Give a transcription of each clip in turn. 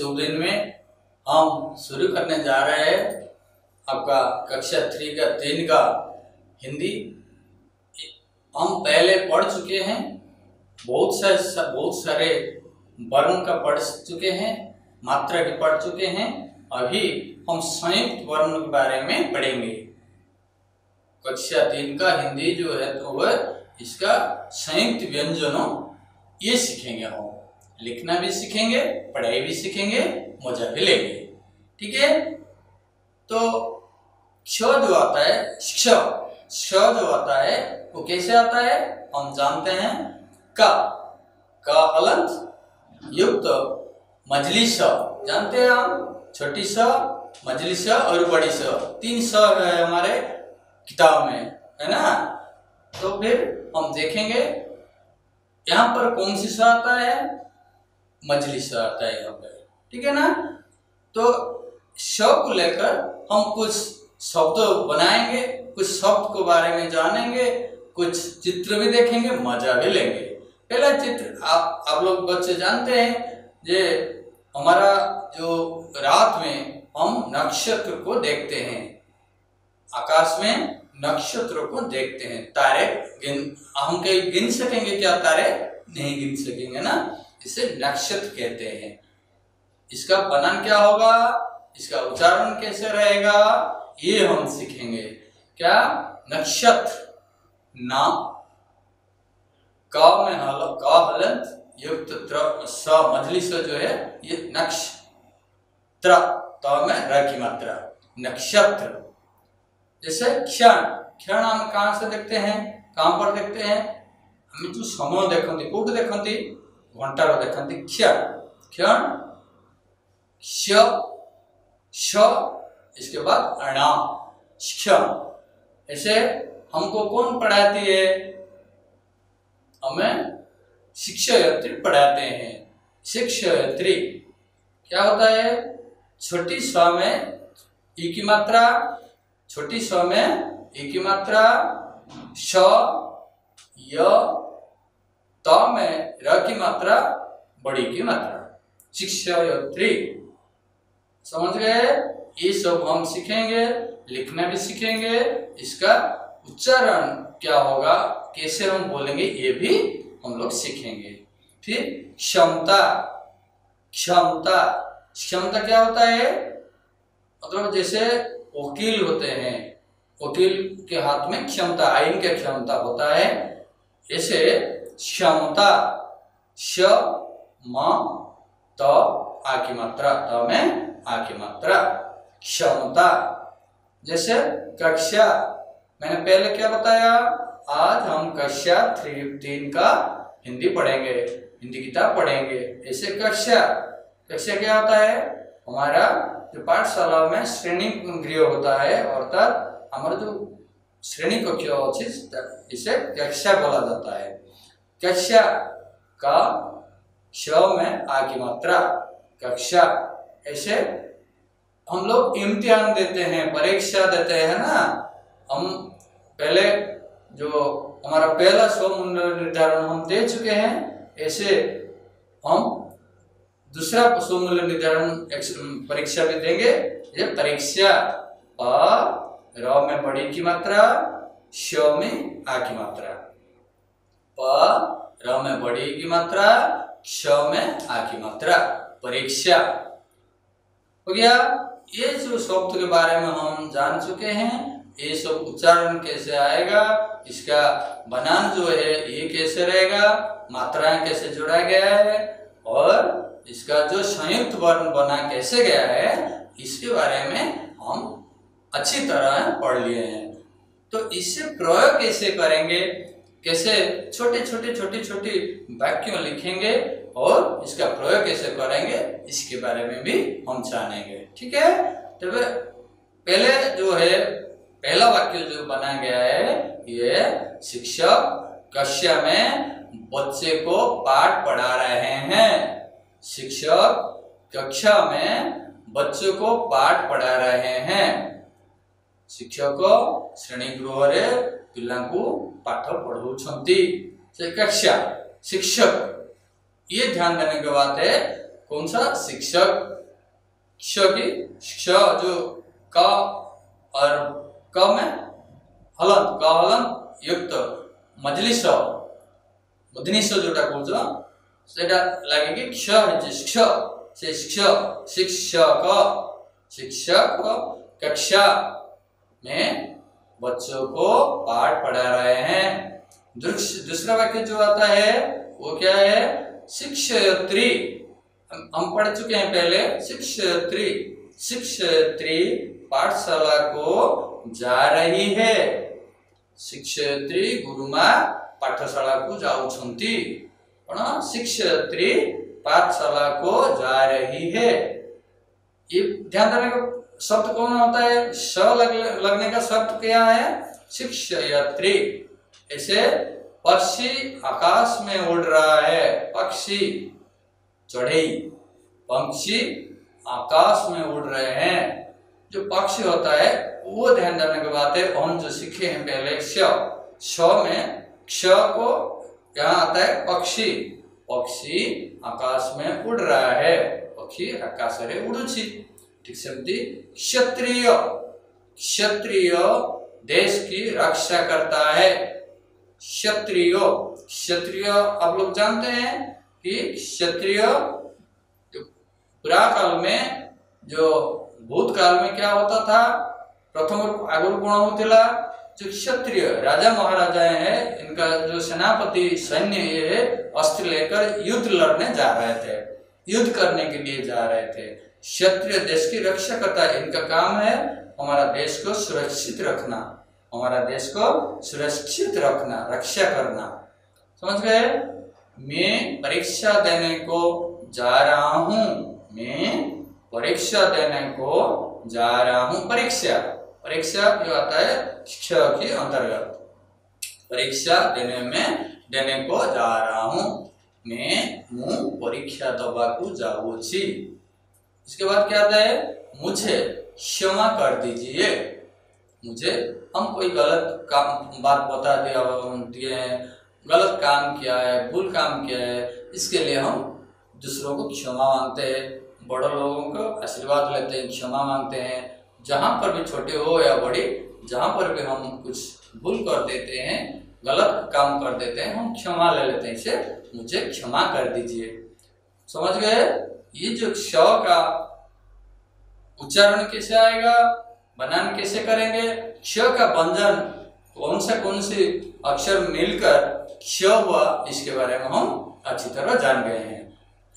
शुभ दिन में हम शुरू करने जा रहे हैं आपका कक्षा 3 का 3 का हिंदी। हम पहले पढ़ चुके हैं, बहुत सारे वर्ण का पढ़ चुके हैं, मात्रा भी पढ़ चुके हैं। अभी हम संयुक्त वर्ण के बारे में पढ़ेंगे। कक्षा 3 का हिंदी जो है तो वह इसका संयुक्त व्यंजनों ये सीखेंगे। हम लिखना भी सीखेंगे, पढ़ाई भी सीखेंगे, मजा भी लेंगे। ठीक है, तो क्ष जो आता है, क्ष जो आता है वो कैसे आता है हम जानते हैं। क हलंत युक्त मजली स जानते हैं हम। छोटी स, मजली स और बड़ी स, 3 स है हमारे किताब में, है ना। तो फिर हम देखेंगे यहाँ पर कौन सी स आता है, मजली स आता है यहाँ पर। ठीक है ना। तो स को लेकर हम कुछ शब्द बनाएंगे, कुछ शब्द के बारे में जानेंगे, कुछ चित्र भी देखेंगे, मजा भी लेंगे। पहला चित्र आप लोग बच्चे जानते हैं, जे हमारा जो रात में हम नक्षत्र को देखते हैं, आकाश में नक्षत्रों को देखते हैं, तारे हम कहीं गिन सकेंगे क्या? तारे नहीं गिन सकेंगे ना, इसे नक्षत्र कहते हैं। इसका बनान क्या होगा, इसका उच्चारण कैसे रहेगा, ये हम सीखेंगे। क्या? नक्षत्र, नाम, क में हलंत युक्त स मजली स जो है ये नक्षत्र, त में र की मात्रा, नक्षत्र। जैसे क्षण, क्षण हम कहाँ से देखते हैं, कहाँ पर देखते हैं? हम जो समय देखते, कोट देखते, घंटार देखते, क्षण, क्षण, क्ष, श, इसके बाद अणा, क्षण। ऐसे हमको कौन पढ़ाती है? हमें शिक्षयत्री पढ़ाते हैं। शिक्षयत्री क्या होता है? छोटी स में ई की मात्रा, छोटी स में ई की मात्रा, श, य, त में र की मात्रा, बड़ी की मात्रा, शिक्षयत्री। समझ गए? ये सब हम सीखेंगे, लिखना भी सीखेंगे, इसका उच्चारण क्या होगा, कैसे हम बोलेंगे, ये भी हम लोग सीखेंगे। फिर क्षमता, क्षमता, क्षमता क्या होता है? मतलब जैसे वकील होते हैं, वकील के हाथ में क्षमता, आईन की क्षमता होता है। ऐसे क्षमता, श, म, त, आ की मात्रा, त में आ की मात्रा, क्षमता। जैसे कक्षा, मैंने पहले क्या बताया, आज हम कक्षा 3 का हिंदी पढ़ेंगे, हिंदी किताब पढ़ेंगे। ऐसे कक्षा, कक्षा क्या होता है? हमारा जो पाठशाला में श्रेणी गृह होता है, अर्थात हमारा जो श्रेणी कक्ष अच्छी, इसे कक्षा बोला जाता है। कक्षा का क्ष में आ की मात्रा, कक्षा। ऐसे हम लोग इम्तिहान देते हैं, परीक्षा देते हैं ना। हम पहले जो हमारा पहला स्वमूल्य निर्धारण हम दे चुके हैं, ऐसे हम दूसरा स्वमूल्य निर्धारण परीक्षा भी देंगे। ये परीक्षा, प, र में बड़ी की मात्रा, श में आ की मात्रा, प, र में बड़ी की मात्रा, क्ष में आ की मात्रा, परीक्षा हो गया। ये जो शब्द के बारे में हम जान चुके हैं, ये सब उच्चारण कैसे आएगा, इसका बनान जो है ये कैसे रहेगा, मात्राएं कैसे जोड़ा गया है, और इसका जो संयुक्त वर्ण बना कैसे गया है, इसके बारे में हम अच्छी तरह पढ़ लिए हैं। तो इससे प्रयोग कैसे करेंगे, कैसे छोटे छोटे वाक्य लिखेंगे और इसका प्रयोग कैसे करेंगे, इसके बारे में भी हम जानेंगे। ठीक है। तो पहले जो है, पहला वाक्य जो बना गया है, ये शिक्षक कक्षा में बच्चे को पाठ पढ़ा रहे हैं। शिक्षक कक्षा में बच्चों को पाठ पढ़ा रहे हैं। शिक्षक श्रेणी गृह रे पिलांकु पाठ पढ़ाउछंती। से कक्षा, शिक्षक, ये ध्यान देने की बात है। कौन सा? शिक्षक। क्ष की क्ष जो क और क में हलंत, क हलंत युक्त मजलिस मुदनिस जोटा कौच सेटा लगे कि क्ष क्ष से शिक्षक, शिक्षक, शिक्षक कक्षा में बच्चों को पाठ पढ़ा रहे हैं। दूसरा वाक्य जो आता है वो क्या है? शिक्षयित्री। हम पढ़ चुके हैं पहले। शिक्षयित्री, शिक्षयित्री पाठशाला को जा रही है। शिक्षयित्री गुरुमा पाठशाला को जाउछंती। कौन? शिक्षयित्री पाठशाला को जा रही है। ये ध्यान देने का शब्द कौन होता है? श लगने का शब्द क्या है? शिक्षयित्री। ऐसे पक्षी आकाश में उड़ रहा है। पक्षी चढ़ई, पंक्षी आकाश में उड़ रहे हैं। जो पक्षी होता है वो ध्यान देने की बात है। हम जो सीखे हैं पहले श में क्ष को क्या आता है? पक्षी। पक्षी आकाश में उड़ रहा है। पक्षी आकाश रे उड़ुछि। ठीक सेमती क्षत्रिय, क्षत्रिय देश की रक्षा करता है। क्षत्रिय, क्षत्रिय आप लोग जानते हैं कि क्षत्रिय पुराकाल में जो भूतकाल में क्या होता था? प्रथम आगुर कौन होता? जो क्षत्रिय राजा महाराजा हैं, इनका जो सेनापति सैन्य ये है अस्त्र लेकर युद्ध लड़ने जा रहे थे, युद्ध करने के लिए जा रहे थे। क्षत्रिय देश की रक्षा करता है। इनका काम है हमारा देश को सुरक्षित रखना, हमारा देश को सुरक्षित रखना, रक्षा करना। समझ गए? मैं परीक्षा देने को जा रहा हूँ। मैं परीक्षा देने को जा रहा हूँ। परीक्षा, परीक्षा जो आता है शिक्षा के अंतर्गत। परीक्षा देने को जा रहा हूँ। मैं परीक्षा दबा को जाऊँगी। इसके बाद क्या आता है? मुझे क्षमा कर दीजिए। मुझे, हम कोई गलत काम बात बता दिए हैं, गलत काम किया है, भूल काम किया है, इसके लिए हम दूसरों को क्षमा मांगते हैं। बड़ों लोगों को आशीर्वाद लेते हैं, क्षमा मांगते हैं। जहाँ पर भी छोटे हो या बड़े, जहाँ पर भी हम कुछ भूल कर देते हैं, गलत काम कर देते हैं, हम क्षमा ले लेते हैं। इसे मुझे क्षमा कर दीजिए। समझ गए? ये जो क्ष का उच्चारण कैसे आएगा, बनान कैसे करेंगे? क्ष का व्यंजन कौन से अक्षर मिलकर क्ष हुआ, इसके बारे में हम अच्छी तरह जान गए हैं।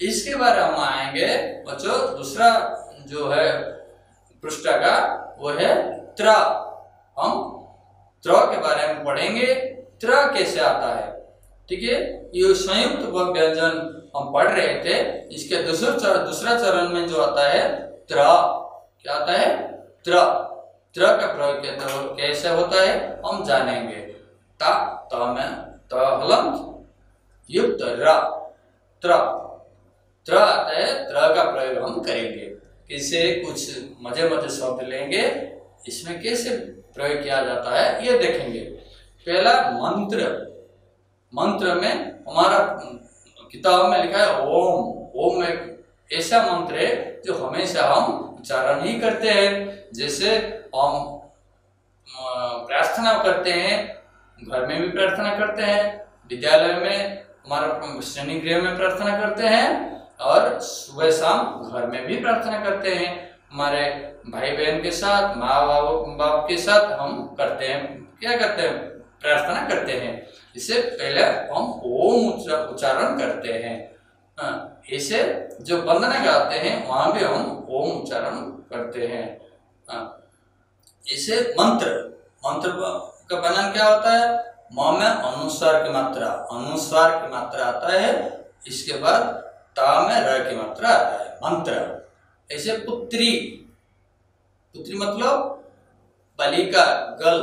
इसके बारे में हम आएंगे बच्चों। दूसरा जो है पृष्ठ का वो है त्र। हम त्र के बारे में पढ़ेंगे। त्र कैसे आता है? ठीक है, ये संयुक्त व्यंजन हम पढ़ रहे थे। इसके दूसरा चरण में जो आता है त्र, क्या आता है? त्र। त्र का प्रयोग कैसे होता है हम जानेंगे। त में त हलंत युक्त र, त्र। त्र आता है, त्र का प्रयोग हम करेंगे। इसे कुछ मजे शब्द लेंगे, इसमें कैसे प्रयोग किया जाता है ये देखेंगे। पहला मंत्र। मंत्र में हमारा किताब में लिखा है ओम। ओम एक ऐसा मंत्र है जो हमेशा हम उच्चारण ही करते हैं। जैसे हम प्रार्थना करते हैं, घर में भी प्रार्थना करते हैं, विद्यालय में हमारा श्रेणी गृह में प्रार्थना करते हैं, और सुबह शाम घर में भी प्रार्थना करते हैं। हमारे भाई बहन के साथ, माँ बाप के साथ हम करते हैं। क्या करते हैं? प्रार्थना करते हैं। इससे पहले हम ओम उच्चारण करते हैं। इसे जो वंदना गाते हैं वहां भी हम ओम उच्चारण करते हैं। इसे मंत्र का बनान क्या होता है? म में अनुस्वार की मात्रा, अनुस्वार की मात्रा आता है। इसके बाद ता में र की मात्रा आता है, मंत्र। ऐसे पुत्री, पुत्री मतलब बालिका, गर्ल,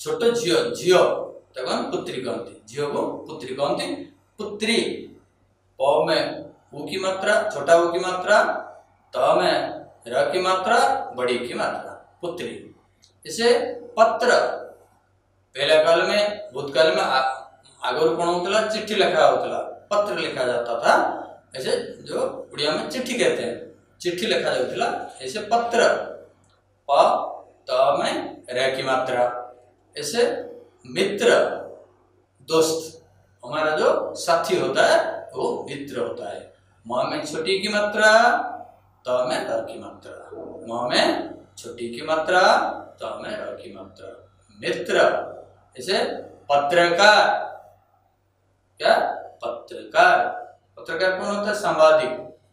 छोटो झियो, झियो तक पुत्री कहती, झियो को पुत्री कहती। पुत्री प में उ की मात्रा, छोटा उ की मात्रा, त में र की मात्रा, बड़ी की मात्रा, पुत्री। इसे पत्र, पहले काल में भूतकाल में आगे कौन होता, चिट्ठी लिखा होता, पत्र लिखा जाता था। ऐसे जो उड़िया में चिट्ठी कहते हैं, चिट्ठी लिखा जाऊला ऐसे पत्र, प त में र की मात्रा। ऐसे मित्र दोस्त, हमारा जो साथी होता है वो मित्र होता है। म में छोटी की मात्रा, त में र की मात्रा, म में छोटी की मात्रा, त में र की मात्रा, मित्र। ऐसे पत्रकार, क्या पत्रकार, पत्रकार कौन होता है? संवादी,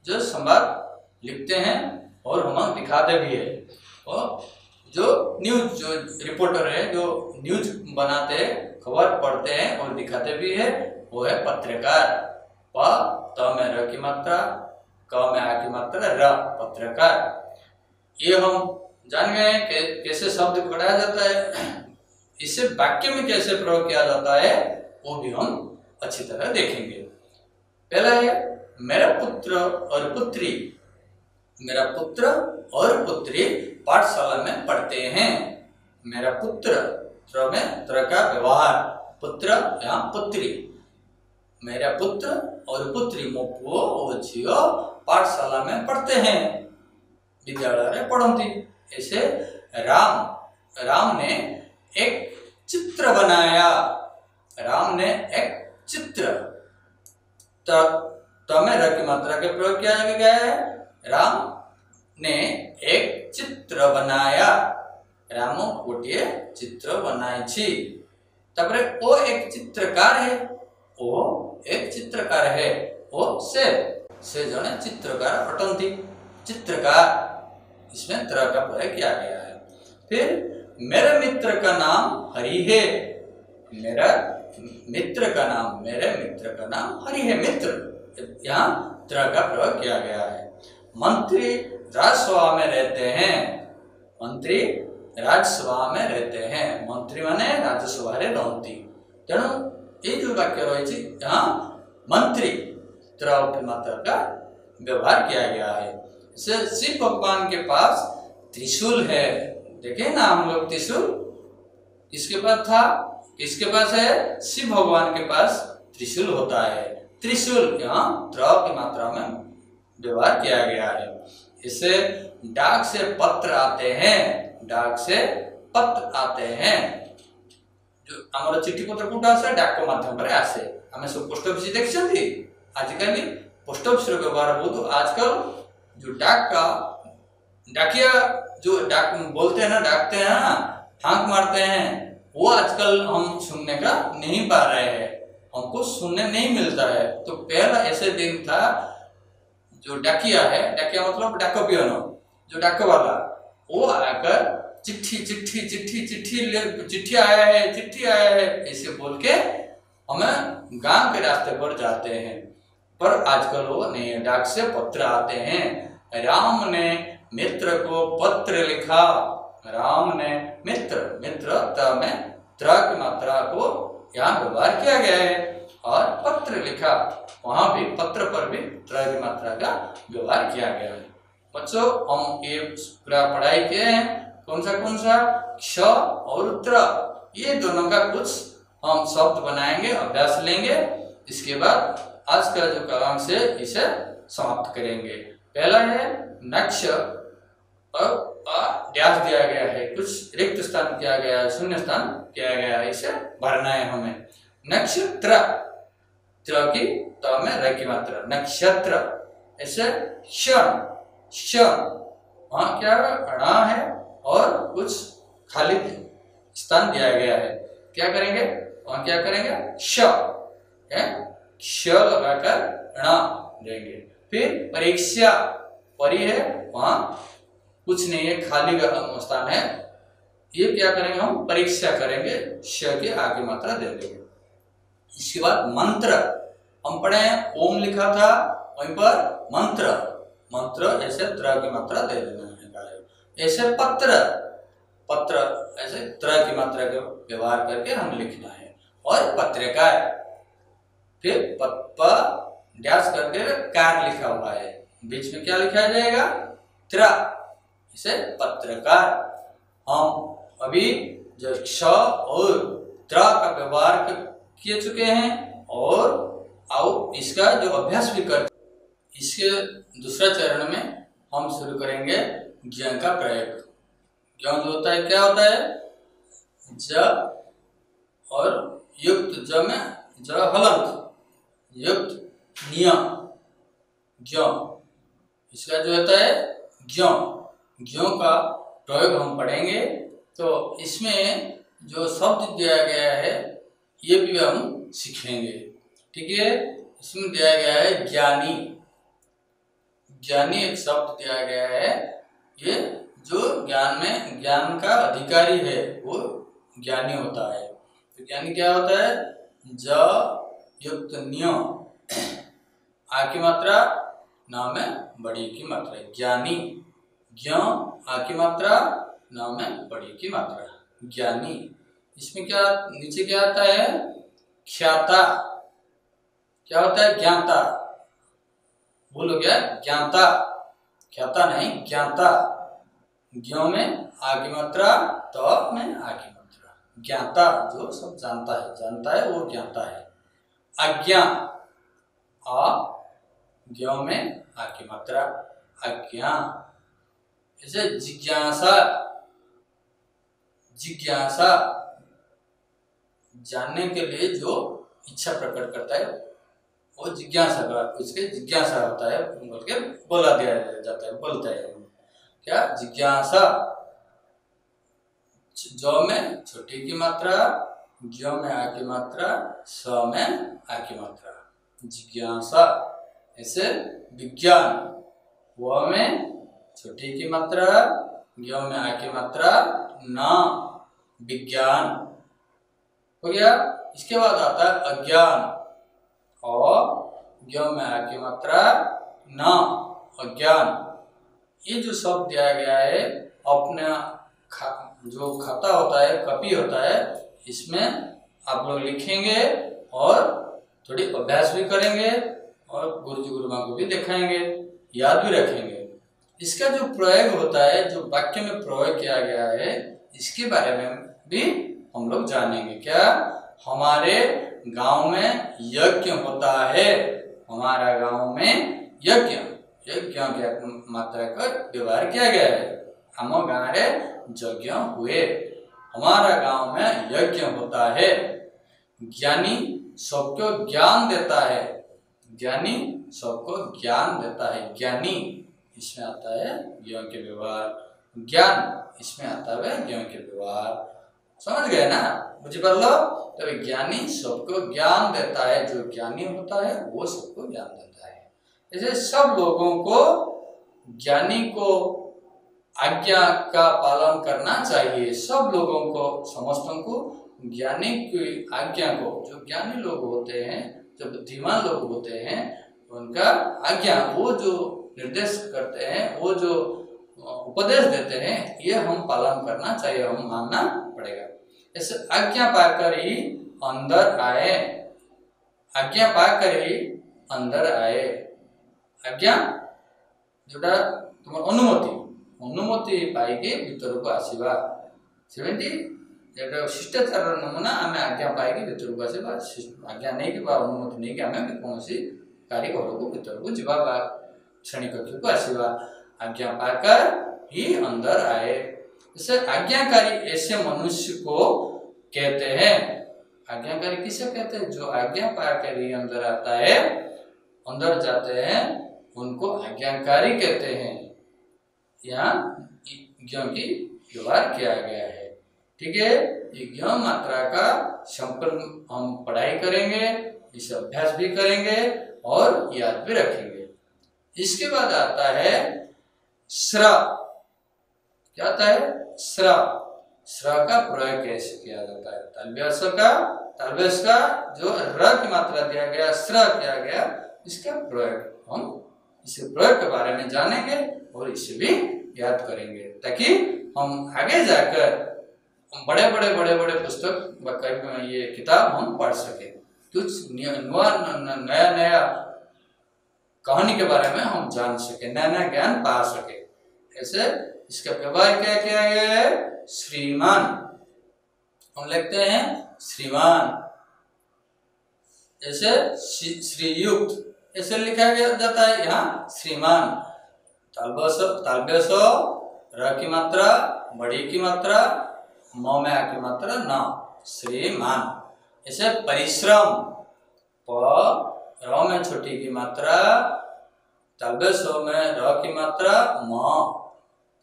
जो संवाद लिखते हैं और हम दिखाते भी है। और जो न्यूज, जो रिपोर्टर है, जो न्यूज बनाते हैं, खबर पढ़ते हैं और दिखाते भी है, वो है पत्रकार। प त में र की मात्रा, क में आ की मात्रा, र, पत्रकार। ये हम जान गए कि कैसे शब्द पढ़ाया जाता है, इसे वाक्य में कैसे प्रयोग किया जाता है वो भी हम अच्छी तरह देखेंगे। पहला है मेरा पुत्र और पुत्री। मेरा पुत्र और पुत्री पाठशाला में पढ़ते हैं। मेरा पुत्र, त्र में त्र का व्यवहार, पुत्र या पुत्री। मेरा पुत्र और पुत्री मो पुओ ओ झियो पाठशाला में पढ़ते हैं, विद्यालय में पढ़ती। ऐसे राम, राम ने एक चित्र बनाया। राम ने एक चित्र, में र की मात्रा के प्रयोग किया गया है। राम ने एक चित्र बनाया, रामो गोटे चित्र बनाई छी। तबरे ओ एक चित्रकार है, वो एक चित्रकार है, वो से जने चित्रकार अटंती, चित्रकार, इसमें त्र का प्रयोग किया गया है। फिर मेरे मित्र का नाम हरि है। मेरा मित्र का नाम, मेरे मित्र का नाम हरि है, मित्र, यहाँ त्र का प्रयोग किया गया है। मंत्री राजसभा में रहते हैं। मंत्री राजसभा में रहते हैं, मंत्री माने राज्यसभा रे रहती। तेणु ये जो वाक्य रही यहाँ मंत्री त्र की मात्रा का व्यवहार किया गया है। शिव भगवान के पास त्रिशूल है। देखे ना हम लोग, त्रिशूल किसके पास था? किसके पास है? शिव भगवान के पास त्रिशूल होता है। त्रिशूल यहाँ त्र की मात्रा में व्यवहार किया गया है। इससे डाक से पत्र आते हैं, डाक से पत्र आते हैं। जो हमारा चिट्ठी पत्र कोटा आसे, डाक के माध्यम पर आसे। हमें सब पोस्ट ऑफिस देखछंती। आजकल पोस्ट ऑफिस रो व्यवहार बहुत, आजकल जो डाक का डाकिया, जो डाक बोलते हैं ना, डाकते हैं ना, हाँक मारते हैं, वो आजकल हम सुनने का नहीं पा रहे हैं, हमको सुनने नहीं मिलता है। तो पहला ऐसे दिन था, जो डाकिया है, डाकिया मतलब डाको पियोनो, जो डाको वाला, वो आकर चिट्ठी चिट्ठी चिट्ठी चिट्ठी चिट्ठी आया है, चिट्ठी आया है, ऐसे बोल के हमें गांव के रास्ते पर जाते हैं। पर आजकल वो नहीं है, डाक से पत्र आते हैं। राम ने मित्र को पत्र लिखा। राम ने मित्र, मित्र में त्र की मात्रा को यहाँ व्यवहार किया गया है। और पत्र लिखा, वहां भी पत्र पर भी त्र की मात्रा का व्यवहार किया गया है। बच्चों, हम ये पूरा पढ़ाई किए हैं। कौन सा क्ष और त्र, ये दोनों का कुछ हम शब्द बनाएंगे, अभ्यास लेंगे। इसके बाद आज का जो काम से इसे समाप्त करेंगे। पहला है नक्ष, और डैश दिया गया है, कुछ रिक्त स्थान किया गया है, शून्य स्थान किया गया है, इसे भरना है हमें। नक्षत्र, त्र की त में र की मात्रा, नक्षत्र। ऐसे क्षण, क्षण, वहां क्या अड़ा है और कुछ खाली स्थान दिया गया है। क्या करेंगे वहां? क्या करेंगे? क्ष, क्ष लगाकर ण देंगे। फिर परीक्षा, परी है, वहां कुछ नहीं है, खाली स्थान है, ये क्या करेंगे हम? परीक्षा करेंगे, श के आगे मात्रा दे देंगे। इसके बाद मंत्र, हम पढ़े ओम लिखा था, वहीं पर मंत्र, मंत्र ऐसे त्र की मात्रा दे देना है। ऐसे पत्र, पत्र ऐसे त्र की मात्रा का व्यवहार करके हम लिखना है। और पत्रकार, फिर प डैश करके कार लिखा हुआ है, बीच में क्या लिखा जाएगा? त्र, इसे पत्रकार। हम अभी जो क्ष और त्र का व्यवहार किए चुके हैं, और आओ इसका जो अभ्यास भी करते इसके दूसरा चरण में हम शुरू करेंगे ज्ञ का प्रयोग। ज्ञ जो होता है क्या होता है, ज और युक्त ज में ज हलंत युक्त निय ज्ञ, इसका जो होता है ज्ञ, ज्ञों का प्रयोग हम पढ़ेंगे। तो इसमें जो शब्द दिया गया है ये भी हम सीखेंगे। ठीक है, इसमें दिया गया है ज्ञानी, ज्ञानी एक शब्द दिया गया है। ये जो ज्ञान में ज्ञान का अधिकारी है वो ज्ञानी होता है। तो ज्ञानी क्या होता है, ज युक्त न्य, आ की मात्रा न में बड़ी की मात्रा, ज्ञानी। ज्ञ आ की मात्रा न में बड़ी की मात्रा, ज्ञानी। इसमें क्या नीचे क्या आता है, ख्याता। क्या होता है, ज्ञाता। बोलो क्या, ज्ञाता, ख्याता नहीं ज्ञाता। ज्ञ में आ की मात्रा, त में आ की मात्रा, ज्ञाता जो सब जानता है वो ज्ञाता है। अज्ञा, आ ज्ञ में आ की मात्रा, अज्ञा। जैसे जिज्ञासा, जिज्ञासा जानने के लिए जो इच्छा प्रकट करता है वो जिज्ञासा का, उसके जिज्ञासा होता है बोल के बोला दिया जाता है, बोलता है क्या, जिज्ञासा। ज में छोटी की मात्रा, ज्ञ में आ की मात्रा, स में आ की मात्रा, जिज्ञासा। ऐसे विज्ञान, व में छोटी की मात्रा, ज्ञ में आ की मात्रा, न, विज्ञान हो गया। इसके बाद आता है अज्ञान, और ज्ञ में आ की मात्रा, न, अज्ञान। ये जो शब्द दिया गया है अपना जो खाता होता है, कॉपी होता है, इसमें आप लोग लिखेंगे और थोड़ी अभ्यास भी करेंगे और गुरुजी गुरुमा को भी दिखाएंगे, याद भी रखेंगे। इसका जो प्रयोग होता है, जो वाक्य में प्रयोग किया गया है, इसके बारे में भी हम लोग जानेंगे। क्या, हमारे गांव में यज्ञ होता है, हमारा गांव में यज्ञ, यज्ञ की मात्रा का व्यवहार किया गया है। हम गाँव रे यज्ञ हुए, हमारा गांव में यज्ञ होता है। ज्ञानी सबको ज्ञान देता है, ज्ञानी सबको ज्ञान देता है, ज्ञानी। इसमें आता है ज्ञ के व्यवहार, ज्ञान इसमें आता है ज्ञ के व्यवहार। समझ गए ना, मुझे पढ़ लो। तो ज्ञानी सबको ज्ञान देता है, जो ज्ञानी होता है वो सबको ज्ञान देता है। जैसे सब लोगों को, ज्ञानी को आज्ञा का पालन करना चाहिए। सब लोगों को, समस्तों को ज्ञानी की आज्ञा को, जो ज्ञानी लोग होते हैं, जो बुद्धिमान लोग होते हैं, उनका आज्ञा, वो जो निर्देश करते हैं, वो जो उपदेश देते हैं, ये हम पालन करना चाहिए, हम मानना पड़ेगा। ऐसे आज्ञा पाकर ही अंदर आए, आज्ञा पाकर ही अंदर आए। आज्ञा जोटा तुम अनुमति, अनुमति पाइके भीतर को आसवा, सेमती जेटा शिष्टाचार नमूना आम आज्ञा पाइके भीतर को आसवा, आज्ञा नहीं कि अनुमति नहीं कि आम कौन कार्य घर को भीतर को जावा, श्रेणी कक्ष को आसवा। आज्ञा पाकर ही अंदर आए। इसे आज्ञाकारी ऐसे मनुष्य को कहते हैं। आज्ञाकारी किसे कहते हैं, जो आज्ञा पाकर ही अंदर आता है, अंदर जाते हैं, उनको आज्ञाकारी कहते हैं। यहाँ ज्ञ की व्यवहार किया गया है। ठीक है, ये ज्ञ मात्रा का संपूर्ण हम पढ़ाई करेंगे, इसे अभ्यास भी करेंगे और याद भी रखेंगे। इसके बाद आता है स्र। क्या आता है, स्र। स्र का प्रयोग कैसे किया जाता है, तालव्यस का, तालव्यस का जो र की मात्रा दिया गया, स्र किया गया, इसका प्रयोग हम इसे प्रयोग के बारे में जानेंगे और इसे भी याद करेंगे, ताकि हम आगे जाकर बड़े बड़े पुस्तक ये किताब हम पढ़ सके, कुछ नया कहानी के बारे में हम जान सके, नया ज्ञान पा सके। ऐसे इसका व्यवहार क्या किया गया है, श्रीमान। हम लिखते हैं श्रीमान। जैसे श्रीयुक्त, ऐसे लिखा गया जाता है। यहाँ श्रीमान, तालव्य र की मात्रा, बड़ी की मात्रा, म में आ की मात्रा न, श्रीमान। ऐसे परिश्रम, प र में छोटी की मात्रा, तालव्य में र की मात्रा, म,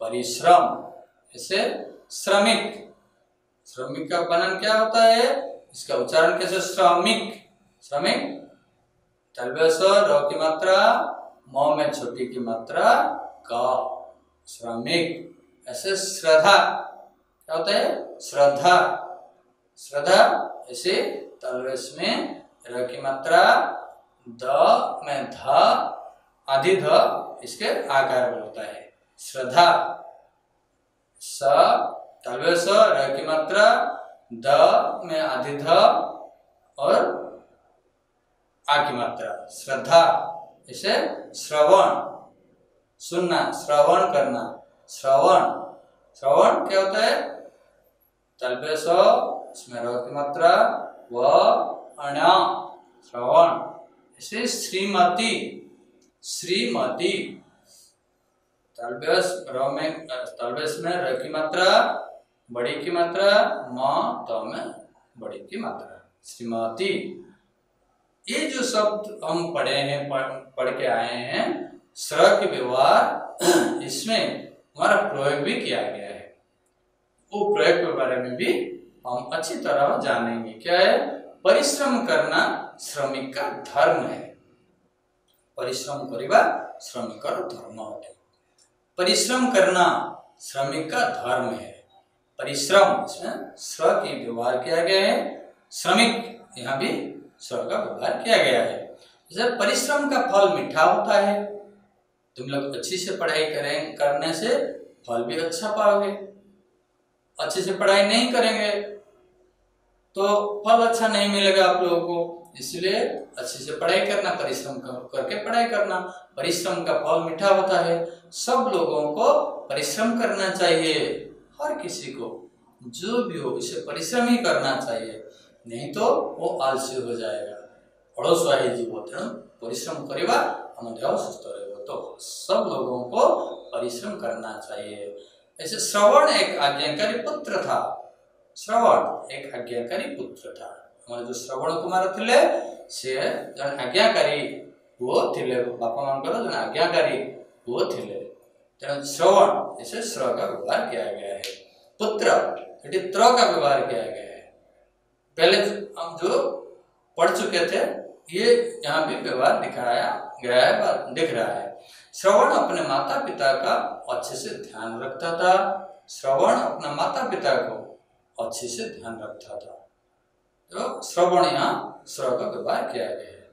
परिश्रम। ऐसे श्रमिक, श्रमिक का बनन क्या होता है, इसका उच्चारण कैसे, श्रमिक, श्रमिक, तालव्य र की मात्रा, म में छोटी की मात्रा, क, श्रमिक। ऐसे श्रद्धा, क्या होता है, श्रद्धा, श्रद्धा। ऐसे तालव्य में र की मात्रा, द में ध, आदि ध इसके आकार में होता है, श्रद्धा। स, तालव्य स, र की मात्रा, द में आदि ध और आ की मात्रा, श्रद्धा। इसे श्रवण, सुनना, श्रवण करना, श्रवण, श्रवण क्या होता है, तालव्य स, इसमें र की मात्रा, व, अण, श्रवण। इसे श्रीमती, श्रीमती, तालव्य में र की मात्रा, बड़ी की मात्रा, म, त में बड़ी की मात्रा, श्रीमती। ये जो शब्द हम पढ़े हैं, पढ़ के आए हैं, स्र के व्यवहार, इसमें हमारा प्रयोग भी किया गया है। वो प्रयोग के बारे में भी हम अच्छी तरह जानेंगे। क्या है, परिश्रम करना श्रमिक का धर्म है। परिश्रम करिबा श्रमिक धर्म होते। परिश्रम करना श्रमिक का धर्म है। परिश्रम, इसमें स्र की व्यवहार किया गया है, श्रमिक यहाँ भी स्र का व्यवहार किया गया है। जैसे परिश्रम का फल मीठा होता है। तुम लोग अच्छी से पढ़ाई करने से फल भी अच्छा पाओगे। अच्छे से पढ़ाई नहीं करेंगे तो फल अच्छा नहीं मिलेगा आप लोगों को। इसलिए अच्छे से पढ़ाई करना, परिश्रम करके पढ़ाई करना। परिश्रम का फल मीठा होता है। सब लोगों को परिश्रम करना चाहिए। हर किसी को जो भी हो इसे परिश्रम ही करना चाहिए, नहीं तो वो आलसी हो जाएगा। अड़सुआही जीव तेणु परिश्रम करिबा हम देह सुस्थ रहेगा। तो सब लोगों को परिश्रम करना चाहिए। ऐसे श्रवण एक आज्ञाकारी पुत्र था। श्रवण एक आज्ञाकारी पुत्र था। हमारे जो श्रवण कुमार थे से जन आज्ञाकारी वो थे, बापा मानकर जन आज्ञाकारी वो थे। तेणु श्रवण इसे श्र का व्यवहार किया गया है। पुत्र ये त्र का व्यवहार किया गया है। पहले हम जो पढ़ चुके थे ये यहाँ भी व्यवहार दिखाया गया है, दिख रहा है। श्रवण अपने माता पिता का अच्छे से ध्यान रखता था। श्रवण अपना माता पिता को अच्छे से ध्यान रखता था। तो श्रवण यहाँ स्र का व्यवहार किया गया है।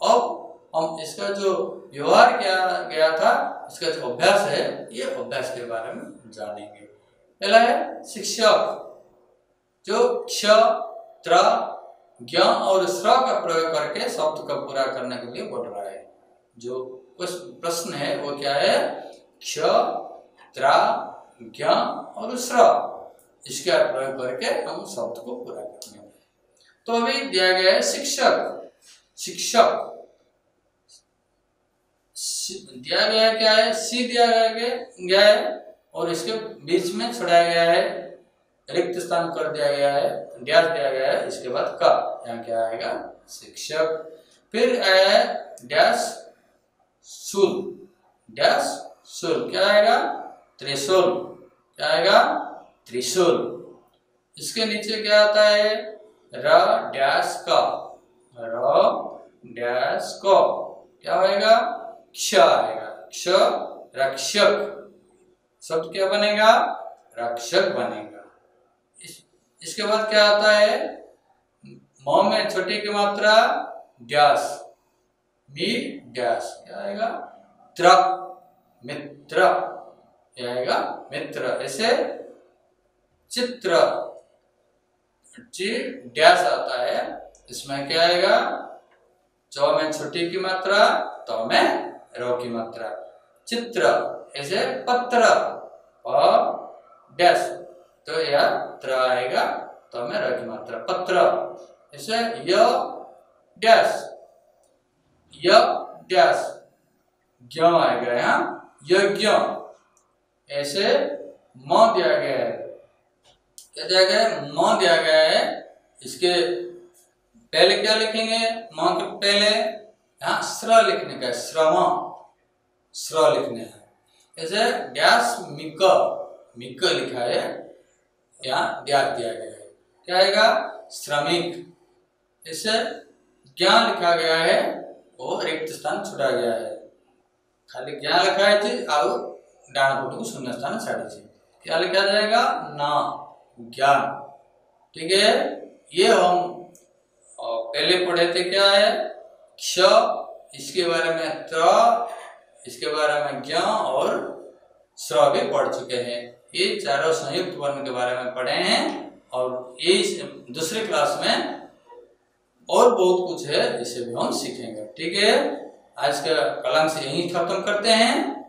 अब हम इसका जो व्यवहार किया गया था, इसका जो अभ्यास है, ये अभ्यास के बारे में जानेंगे। पहला है शिक्षक, जो क्ष, त्र, ज्ञ और स्र का प्रयोग करके शब्द का पूरा करने के लिए बोल रहा है। जो प्रश्न है वो क्या है, क्ष, त्र, ज्ञ और स्र, इसका प्रयोग करके हम शब्द को पूरा करेंगे। तो अभी दिया गया है शिक्षक। शिक्षक दिया गया है, क्या है, सी दिया गया है और इसके बीच में छोड़ाया गया है, रिक्त स्थान कर दिया गया है, डैश दिया गया है। इसके बाद का, यहाँ क्या आएगा, शिक्षक। फिर आया है डैश शूल, डैश शूल, क्या आएगा, त्रिशूल, क्या आएगा, त्रिशूल। इसके नीचे क्या आता है, र डैश क, र डैश क, क्या होएगा, क्ष आएगा, क्ष रक्षक। शब्द क्या बनेगा, रक्षक बनेगा। इसके बाद क्या आता है, म में छोटी की मात्रा डैश, मी डैश, क्या आएगा, त्र, मित्र, क्या आएगा, मित्र। ऐसे चित्र, ची डैश आता है, इसमें क्या आएगा, च में छोटी की मात्रा, त में रो की मात्रा, चित्र। ऐसे पत्र, प डैश, तो यह त्र आएगा, तो में र की मात्रा, पत्र। ऐसे य डैश, य डैश ज्ञ आएगा यहाँ, यज्ञ। ऐसे म दिया गया है, क्या दिया गया है, म दिया गया है। इसके पहले क्या लिखेंगे, म के पहले यहाँ स्र लिखने का है, श्रम, स्र लिखने है। ऐसे डैश मिक, मिक लिखा है, यहाँ डैश दिया गया है, क्या आएगा, श्रमिक। इसे ज्ञान लिखा गया है, वो रिक्त स्थान छुड़ा गया है, खाली ज्ञान लिखा है थी, अब डान फोटो को शून्य स्थान छाड़ी, क्या लिखा जाएगा, ना ज्ञान। ठीक है, ये हम पहले पढ़े थे, क्या है, क्ष, इसके बारे में त्र, इसके बारे में ज्ञ और स्र भी पढ़ चुके हैं। ये चारों संयुक्त वर्ण के बारे में पढ़े हैं, और ये दूसरे क्लास में और बहुत कुछ है, इसे भी हम सीखेंगे। ठीक है, आज का कलम से यही खत्म करते हैं।